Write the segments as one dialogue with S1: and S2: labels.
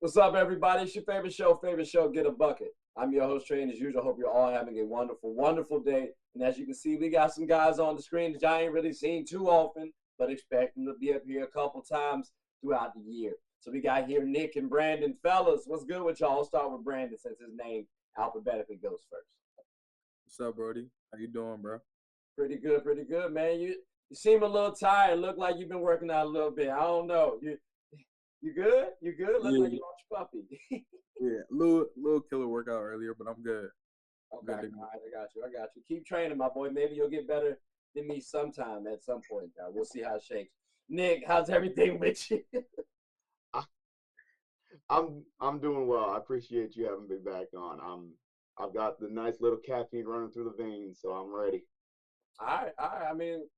S1: What's up, everybody? It's your favorite show, Get a Bucket. I'm your host, Trey, and as usual, hope you're all having a wonderful, wonderful day. And as you can see, we got some guys on the screen that I ain't really seen too often, but expect them to be up here a couple times throughout the year. So we got here Nick and Brandon. Fellas, what's good with y'all? I'll start with Brandon since his name alphabetically goes first.
S2: What's up, Brody? How you doing, bro?
S1: Pretty good, man. You seem a little tired. Look like you've been working out a little bit. I don't know. You good? You good? Look
S2: Yeah,
S1: like you lost your puppy.
S2: yeah. Little killer workout earlier, but I'm good.
S1: Okay,
S2: Good
S1: all
S2: to
S1: right, I got you. Keep training, my boy. Maybe you'll get better than me sometime at some point. We'll see how it shakes. Nick, how's everything with you?
S3: I- I'm doing well. I appreciate you having me back on. I've got the nice little caffeine running through the veins, so I'm ready.
S1: All right. I mean,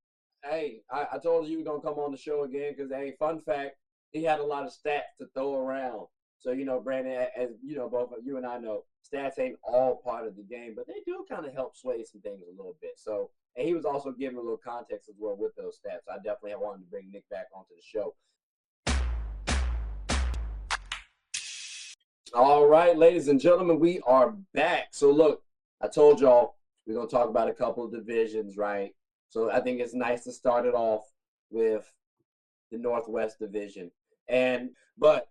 S1: hey, I told you we were gonna come on the show again because, hey, fun fact, he had a lot of stats to throw around. So Brandon, as you know, both of you and I know, stats ain't all part of the game, but they do kind of help sway some things a little bit. So, and he was also giving a little context as well with those stats. I definitely wanted to bring Nick back onto the show. All right, ladies and gentlemen, we are back. So look, I told y'all we're gonna talk about a couple of divisions, right? So I think it's nice to start it off with the Northwest Division. But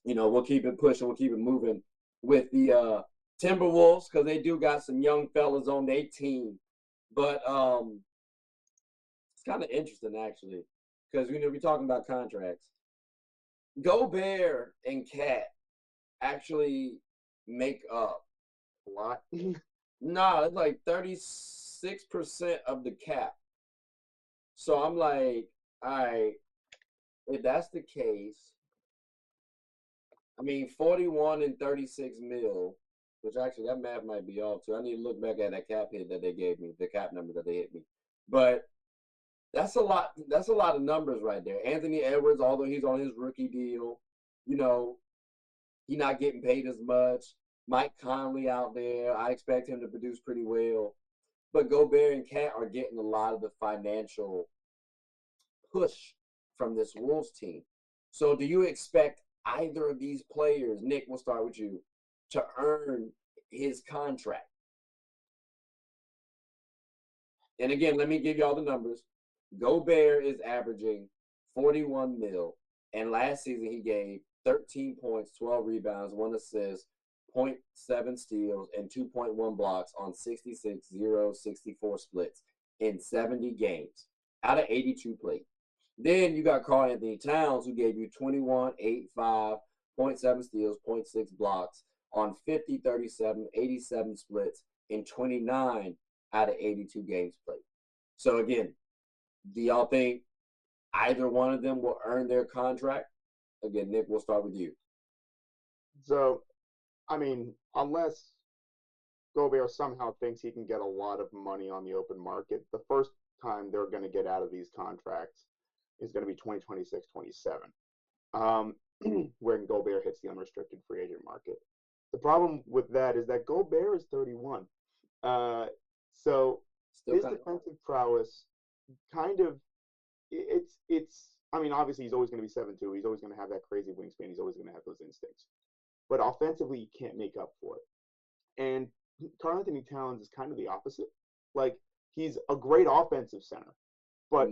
S1: we'll keep it pushing, we'll keep it moving with the Timberwolves because they do got some young fellas on their team. But it's kind of interesting actually, because we're talking about contracts. Gobert and Cat actually make up
S3: A lot.
S1: nah, it's like 36% of the cap. So I'm like, all right, if that's the case, I mean, 41 and 36 mil, which actually that math might be off too. I need to look back at that cap hit that they gave me, the cap number that they hit me. But that's a lot. That's a lot of numbers right there. Anthony Edwards, although he's on his rookie deal, you know, he's not getting paid as much. Mike Conley out there, I expect him to produce pretty well. But Gobert and Cat are getting a lot of the financial push from this Wolves team. So do you expect either of these players, Nick, we'll start with you, to earn his contract? And again, let me give y'all the numbers. Gobert is averaging 41 mil, and last season he gave 13 points, 12 rebounds, 1 assist, 0.7 steals, and 2.1 blocks on 66-0-64 splits in 70 games out of 82 played. Then you got Karl Anthony Towns, who gave you 21, 8, 5, 0.7 steals, 0.6 blocks on 50, 37, 87 splits in 29 out of 82 games played. So again, do y'all think either one of them will earn their contract? Again, Nick, we'll start with you.
S3: So, I mean, unless Gobert somehow thinks he can get a lot of money on the open market, the first time they're going to get out of these contracts is going to be 2026, 27, when Gobert hits the unrestricted free agent market. The problem with that is that Gobert is 31. So
S1: Still
S3: his
S1: kind of
S3: defensive prowess kind of it's I mean, obviously he's always going to be 7'2". He's always going to have that crazy wingspan. He's always going to have those instincts. But offensively, you can't make up for it. And Karl Anthony Towns is kind of the opposite. Like, he's a great offensive center, but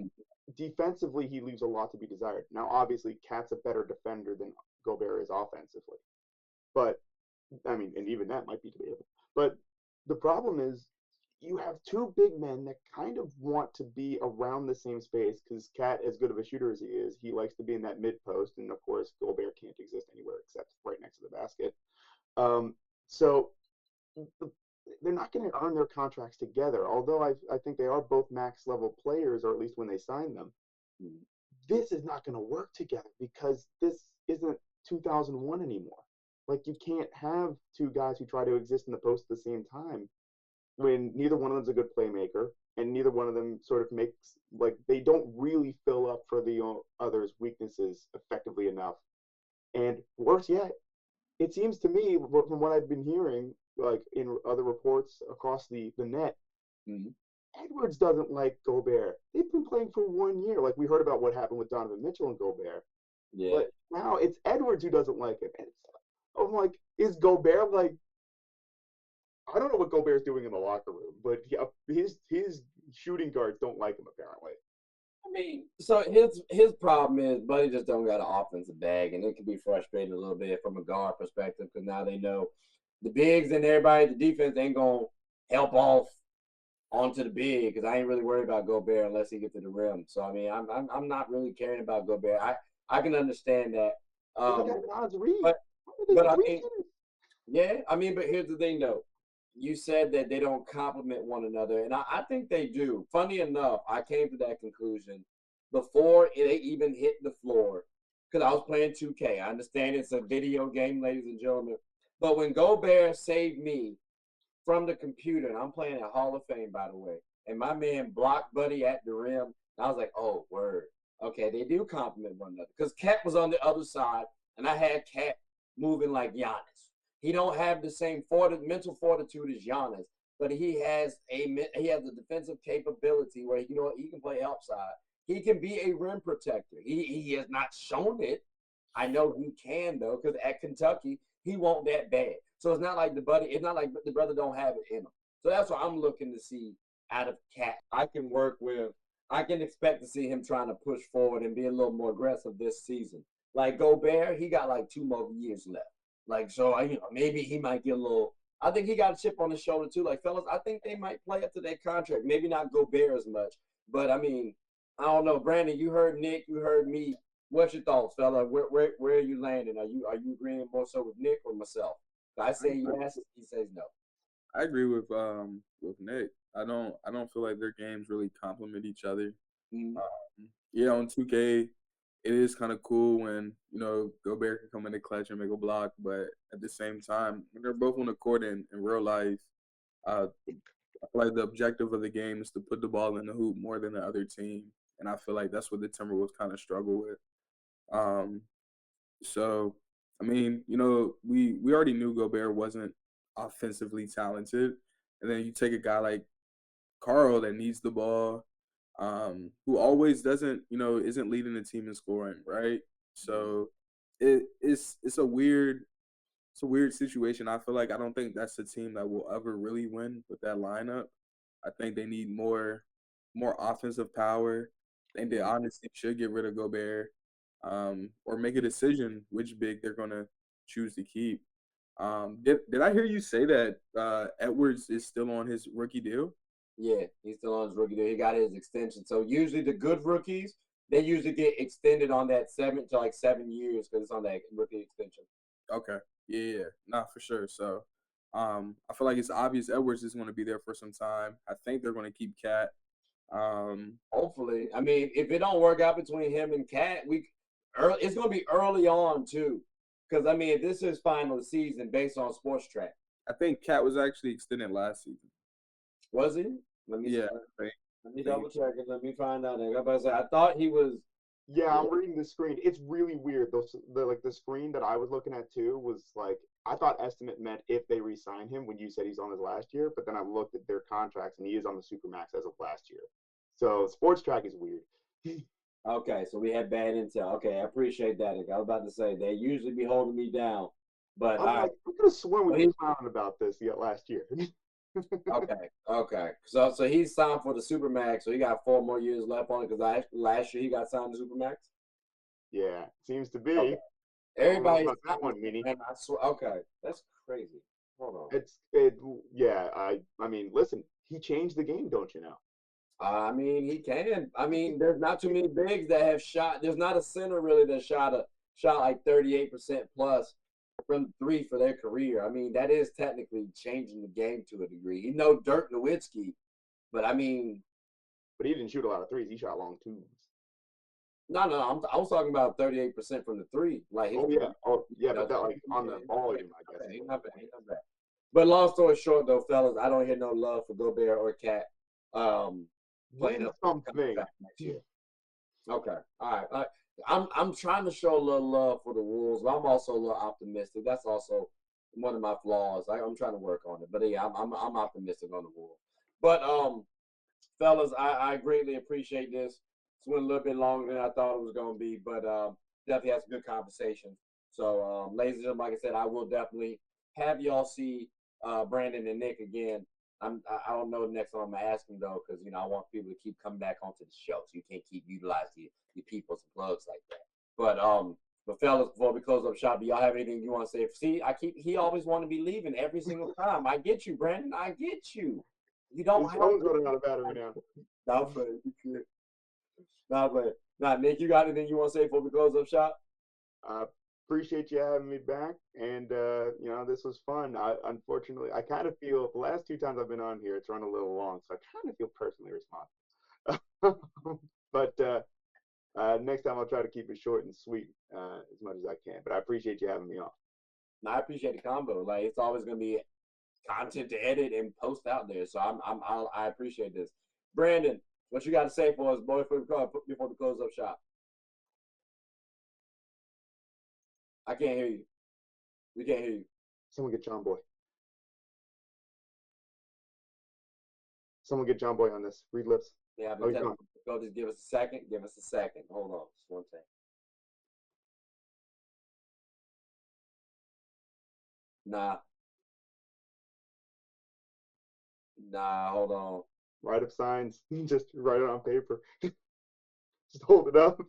S3: defensively he leaves a lot to be desired. Now, obviously, Cat's a better defender than Gobert is offensively. But I mean, and even that might be debatable. But the problem is you have two big men that kind of want to be around the same space because Cat, as good of a shooter as he is, he likes to be in that mid post, and of course Gobert can't exist anywhere except right next to the basket. So they're not going to earn their contracts together. Although I think they are both max level players, or at least when they sign them. This is not going to work together because this isn't 2001 anymore. Like, you can't have two guys who try to exist in the post at the same time when neither one of them's a good playmaker and neither one of them sort of makes, like, they don't really fill up for the other's weaknesses effectively enough. And worse yet, it seems to me from what I've been hearing, like in other reports across the net,
S1: mm-hmm.
S3: Edwards doesn't like Gobert. They've been playing for 1 year. Like, we heard about what happened with Donovan Mitchell and Gobert.
S1: Yeah.
S3: But now it's Edwards who doesn't like him. And I'm like, is Gobert like? I don't know what Gobert's doing in the locker room, but his shooting guards don't like him apparently.
S1: I mean, so his problem is Buddy just don't got an offensive bag, and it can be frustrating a little bit from a guard perspective because now they know the bigs and everybody, the defense ain't gonna help off onto the big because I ain't really worried about Gobert unless he gets to the rim. So I mean, I'm not really caring about Gobert. I can understand that.
S3: They could
S1: Um,
S3: have Nas Reed.
S1: but
S3: Why are they
S1: but I
S3: three
S1: mean,
S3: shooters?
S1: yeah, I mean, but here's the thing though. You said that they don't complement one another, and I think they do. Funny enough, I came to that conclusion before they even hit the floor because I was playing 2K. I understand it's a video game, ladies and gentlemen. But when Gobert saved me from the computer, and I'm playing at Hall of Fame, by the way, and my man blocked Buddy at the rim, I was like, oh, word. Okay, they do complement one another because Cat was on the other side, and I had Cat moving like Giannis. He don't have the same mental fortitude as Giannis, but he has a defensive capability where he can play outside. He can be a rim protector. He has not shown it. I know he can though, because at Kentucky he won't that bad. So it's not like it's not like the brother don't have it in him. So that's what I'm looking to see out of Cat. I can expect to see him trying to push forward and be a little more aggressive this season. Like Gobert, he got like 2 more years left. Like so, maybe he might get a little. I think he got a chip on his shoulder too. Like fellas, I think they might play up to their contract. Maybe not Gobert as much, but I mean, I don't know. Brandon, you heard Nick, you heard me. What's your thoughts, fella? Where are you landing? Are you agreeing more so with Nick or myself? I say yes, he says no.
S2: I agree with Nick. I don't feel like their games really complement each other.
S1: Mm,
S2: Yeah, on 2K, it is kind of cool when Gobert can come in the clutch and make a block, but at the same time, when they're both on the court in real life, uh, I feel like the objective of the game is to put the ball in the hoop more than the other team, and I feel like that's what the Timberwolves kind of struggle with. Um, so, I mean, we already knew Gobert wasn't offensively talented, and then you take a guy like Karl that needs the ball, who always isn't leading the team in scoring, right? So it's a weird situation. I feel like I don't think that's a team that will ever really win with that lineup. I think they need more offensive power. I think they honestly should get rid of Gobert, or make a decision which big they're gonna choose to keep. Did I hear you say that Edwards is still on his rookie deal?
S1: yeah, he's still on his rookie deal. He got his extension. So usually the good rookies, they usually get extended on that 7 years because it's on that rookie extension.
S2: Okay. Yeah, yeah. Nah, for sure. So, I feel like it's obvious Edwards is going to be there for some time. I think they're going to keep Cat. Um,
S1: Hopefully, I mean, if it don't work out between him and Cat, it's gonna be early on too, because I mean, this is final season based on Sports Track.
S2: I think Cat was actually extended last season.
S1: Was he? Let me
S2: Yeah,
S1: let me
S2: I think
S1: double check it. Let me find out. I'm about to say, I thought he was.
S3: Yeah,
S1: Yeah.
S3: I'm reading the screen. It's really weird. The screen that I was looking at too was like I thought estimate meant if they re-sign him when you said he's on his last year, but then I looked at their contracts and he is on the supermax as of last year. So sports track is weird.
S1: Okay, so we had bad intel. Okay, I appreciate that. I was about to say they usually be holding me down, but
S3: I'm
S1: all right.
S3: like, I could have sworn we
S1: So
S3: were clowning about this yet last year.
S1: okay. So he's signed for the Supermax, so he got 4 more years left on it because last year he got signed to Supermax.
S3: Yeah, seems to
S1: Okay.
S3: be. I don't know
S1: Everybody's
S3: about that one, Mini.
S1: and I swear. Okay, that's crazy. Hold on.
S3: Yeah. I mean, listen, he changed the game, don't you know?
S1: I mean, he can. I mean, there's not too many bigs that have shot. There's not a center really that shot like 38% plus from three for their career. I mean, that is technically changing the game to a degree. You know, Dirk Nowitzki, but I mean,
S3: But he didn't shoot a lot of threes. He shot long twos.
S1: no. I was talking about 38% from the three. Like his
S3: Oh yeah. Oh yeah,
S1: you know,
S3: but that like on the volume, I guess.
S1: okay, ain't not bad. But long story short, though, fellas, I don't hear no love for Gobert or Cat playing
S3: Win
S1: up
S3: something.
S1: next year. Okay, all right. I'm trying to show a little love for the Wolves, but I'm also a little optimistic. That's also one of my flaws. I'm trying to work on it, but yeah, I'm optimistic on the Wolves. But fellas, I greatly appreciate this. It's went a little bit longer than I thought it was going to be, but definitely had some good conversations. So, ladies and gentlemen, like I said, I will definitely have y'all see Brandon and Nick again. I don't know the next time I'm gonna ask him though, because I want people to keep coming back onto the show, so you can't keep utilizing your people's plugs like that. But fellas, before we close up shop, do y'all have anything you want to say? See, he always want to be leaving every single time. I get you, Brandon. I get you. You don't
S3: His
S1: have
S3: phone's running out of battery now.
S1: not for not for not Nick. You got anything you want to say before we close up shop?
S3: Appreciate you having me back, and this was fun. Unfortunately, I kind of feel the last two times I've been on here, it's run a little long, so I kind of feel personally responsible. But next time I'll try to keep it short and sweet as much as I can. But I appreciate you having me on.
S1: No, I appreciate the combo. Like it's always gonna be content to edit and post out there. So I appreciate this. Brandon, what you got to say for us, boy, before we close up shop? I can't hear you. We can't hear you.
S3: Someone get John Boy. Someone get John Boy on this. Read lips.
S1: Yeah, but go just give us a second. Give us a second. Hold on, just one thing. Nah, hold on.
S3: Write up signs. Just write it on paper. Just hold it up.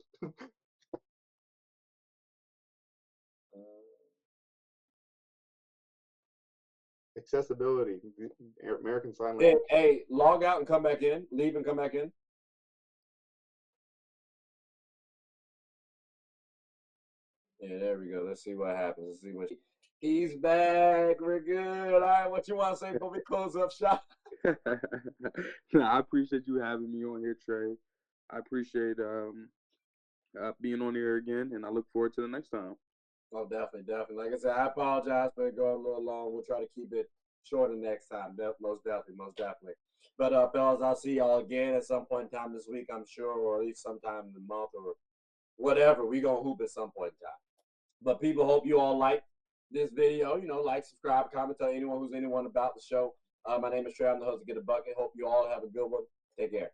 S3: Accessibility. American Sign Language.
S1: Hey, log out and come back in. Leave and come back in. Yeah, there we go. Let's see what happens. Let's see what he's back. We're good. All right, what you want to say before we close up shop?
S2: I appreciate you having me on here, Trey. I appreciate being on here again, and I look forward to the next time.
S1: Oh, definitely. Like I said, I apologize for it going a little long. We'll try to keep it shorter next time. Most definitely. But fellas, I'll see y'all again at some point in time this week, I'm sure, or at least sometime in the month or whatever. We gonna hoop at some point in time. But people, hope you all like this video. Like, subscribe, comment, tell anyone about the show. My name is Trey. I'm the host of Get a Bucket. Hope you all have a good one. Take care.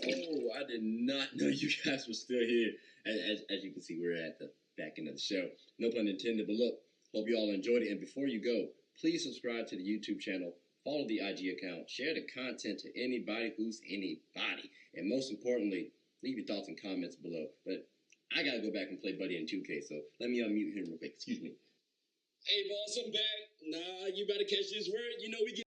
S4: Oh, I did not know you guys were still here. As you can see, we're at the back end of the show. No pun intended, but look, hope you all enjoyed it. And before you go, please subscribe to the YouTube channel, follow the IG account, share the content to anybody who's anybody. And most importantly, leave your thoughts and comments below. But I got to go back and play Buddy in 2K, so let me unmute him real quick. Excuse me. Hey, boss, I'm back. Nah, you better catch this word. We get